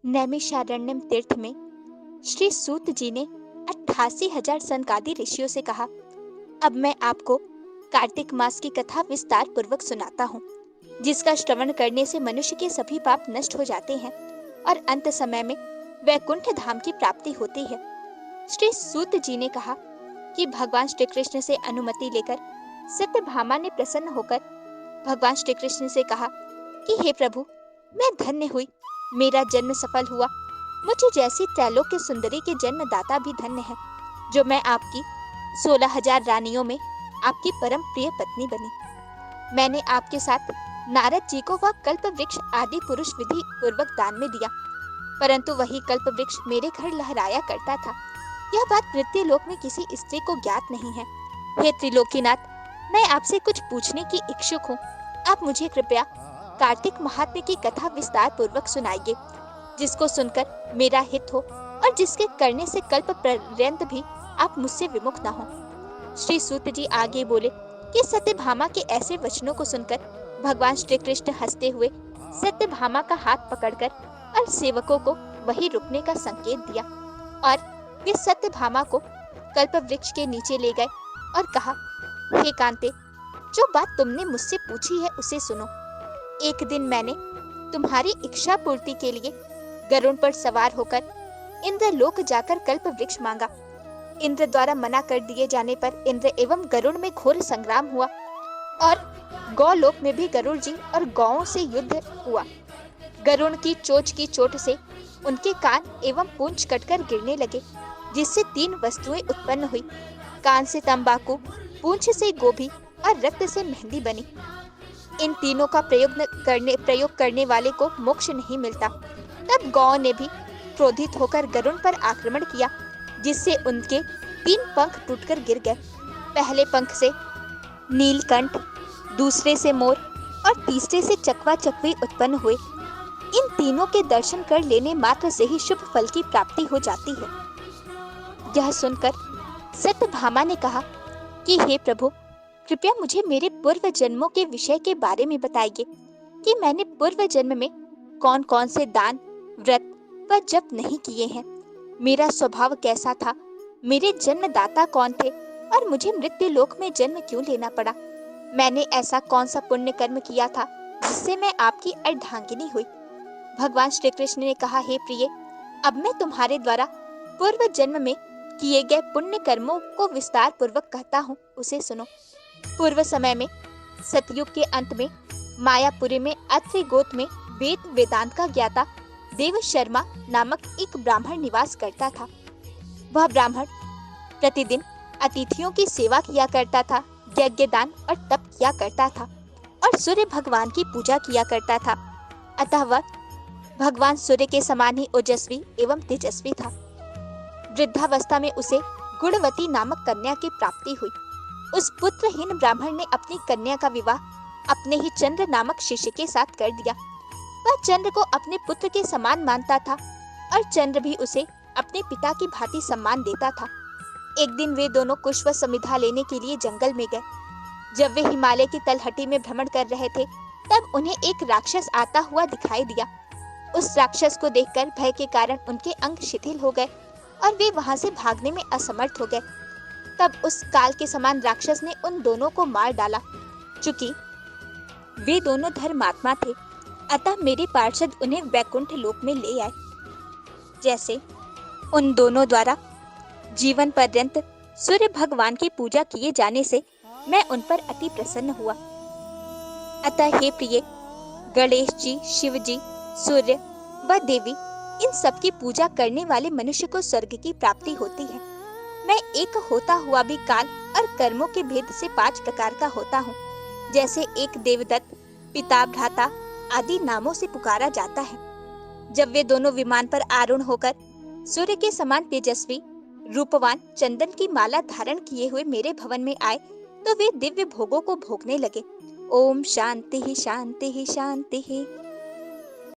नैमिषारण्यम तीर्थ में श्री सूत जी ने 88,000 सनकादि ऋषियों से कहा, अब मैं आपको कार्तिक मास की कथा विस्तार पूर्वक सुनाता हूँ, जिसका श्रवण करने से मनुष्य के सभी पाप नष्ट हो जाते हैं और अंत समय में वैकुंठ धाम की प्राप्ति होती है। श्री सूत जी ने कहा कि भगवान श्री कृष्ण से अनुमति लेकर सत्यभामा ने प्रसन्न होकर भगवान श्री कृष्ण से कहा कि हे प्रभु, मैं धन्य हुई, मेरा जन्म सफल हुआ। मुझे जैसी त्रैलोक्य सुंदरी के जन्मदाता भी धन्य है, जो मैं आपकी 16,000 रानियों में आपकी परम प्रिय पत्नी बनी। मैंने आपके साथ नारद जी को वह कल्प वृक्ष आदि पुरुष विधि पूर्वक दान में दिया, परंतु वही कल्प वृक्ष मेरे घर लहराया करता था। यह बात मृत्यु लोक में किसी स्त्री को ज्ञात नहीं है। हे त्रिलोकीनाथ, मैं आपसे कुछ पूछने की इच्छुक हूँ। आप मुझे कृपया कार्तिक महात्म्य की कथा विस्तार पूर्वक सुनाइए, जिसको सुनकर मेरा हित हो और जिसके करने से कल्प पर्यंत भी आप मुझसे विमुख न हो। श्री सूत जी आगे बोले कि सत्यभामा के ऐसे वचनों को सुनकर भगवान श्री कृष्ण हंसते हुए सत्यभामा का हाथ पकड़कर और सेवकों को वही रुकने का संकेत दिया और वे सत्यभामा को कल्प वृक्ष के नीचे ले गए और कहा, हे कांते, जो बात तुमने मुझसे पूछी है उसे सुनो। एक दिन मैंने तुम्हारी इच्छा पूर्ति के लिए गरुड़ पर सवार होकर इंद्रलोक जाकर कल्प वृक्ष मांगा। इंद्र द्वारा मना कर दिए जाने पर इंद्र एवं गरुड़ में घोर संग्राम हुआ और गौलोक में भी गरुड़ जी और गौओं से युद्ध हुआ। गरुड़ की चोट से उनके कान एवं पूंछ कटकर गिरने लगे, जिससे 3 वस्तुएं उत्पन्न हुई। कान से तंबाकू, पूंछ से गोभी और रक्त से मेहंदी बनी। इन तीनों का प्रयोग करने वाले को मोक्ष नहीं मिलता। तब गौ ने भी क्रोधित होकर गरुड़ पर आक्रमण किया, जिससे उनके 3 पंख टूटकर गिर गए। पहले पंख से नीलकंठ, दूसरे से मोर और तीसरे से चकवा चकवी उत्पन्न हुए। इन तीनों के दर्शन कर लेने मात्र से ही शुभ फल की प्राप्ति हो जाती है। यह सुनकर सत्यभामा ने कहा कि हे प्रभु, कृपया मुझे मेरे पूर्व जन्मों के विषय के बारे में बताइए कि मैंने पूर्व जन्म में कौन कौन से दान, व्रत व जप नहीं किए हैं। मेरा स्वभाव कैसा था, मेरे जन्मदाता कौन थे और मुझे मृत्यु लोक में जन्म क्यों लेना पड़ा। मैंने ऐसा कौन सा पुण्य कर्म किया था जिससे मैं आपकी अर्धांगिनी हुई। भगवान श्री कृष्ण ने कहा, हे प्रिय, अब मैं तुम्हारे द्वारा पूर्व जन्म में किए गए पुण्य कर्मों को विस्तार पूर्वक कहता हूँ, उसे सुनो। पूर्व समय में सतयुग के अंत में मायापुरी में अत्रि गोत्र में वेद वेदांत का ज्ञाता देव शर्मा नामक एक ब्राह्मण निवास करता था। वह ब्राह्मण प्रतिदिन अतिथियों की सेवा किया करता था, यज्ञ दान और तप किया करता था और सूर्य भगवान की पूजा किया करता था। अतः वह भगवान सूर्य के समान ही ओजस्वी एवं तेजस्वी था। वृद्धावस्था में उसे गुणवती नामक कन्या की प्राप्ति हुई। उस पुत्रहीन ब्राह्मण ने अपनी कन्या का विवाह अपने ही चंद्र नामक शिष्य के साथ कर दिया। वह चंद्र को अपने पुत्र के समान मानता था और चंद्र भी उसे अपने पिता की भांति सम्मान देता था। एक दिन वे दोनों कुश व समिधा लेने के लिए जंगल में गए। जब वे हिमालय की तलहटी में भ्रमण कर रहे थे, तब उन्हें एक राक्षस आता हुआ दिखाई दिया। उस राक्षस को देखकर भय के कारण उनके अंग शिथिल हो गए और वे वहां से भागने में असमर्थ हो गए। तब उस काल के समान राक्षस ने उन दोनों को मार डाला। चूंकि वे दोनों धर्मात्मा थे, अतः मेरे पार्षद उन्हें वैकुंठ लोक में ले आए। जैसे उन दोनों द्वारा जीवन पर्यंत सूर्य भगवान की पूजा किए जाने से मैं उन पर अति प्रसन्न हुआ। अतः हे प्रिय, गणेश जी, शिव जी, सूर्य व देवी, इन सब की पूजा करने वाले मनुष्य को स्वर्ग की प्राप्ति होती है। मैं एक होता हुआ भी काल और कर्मों के भेद से 5 प्रकार का होता हूँ। जैसे एक देवदत्त, पिता, भ्राता आदि नामों से पुकारा जाता है। जब वे दोनों विमान पर आरूढ़ होकर सूर्य के समान तेजस्वी, रूपवान, चंदन की माला धारण किए हुए मेरे भवन में आए, तो वे दिव्य भोगों को भोगने लगे। ओम शांति ही शांति ही शांति ही।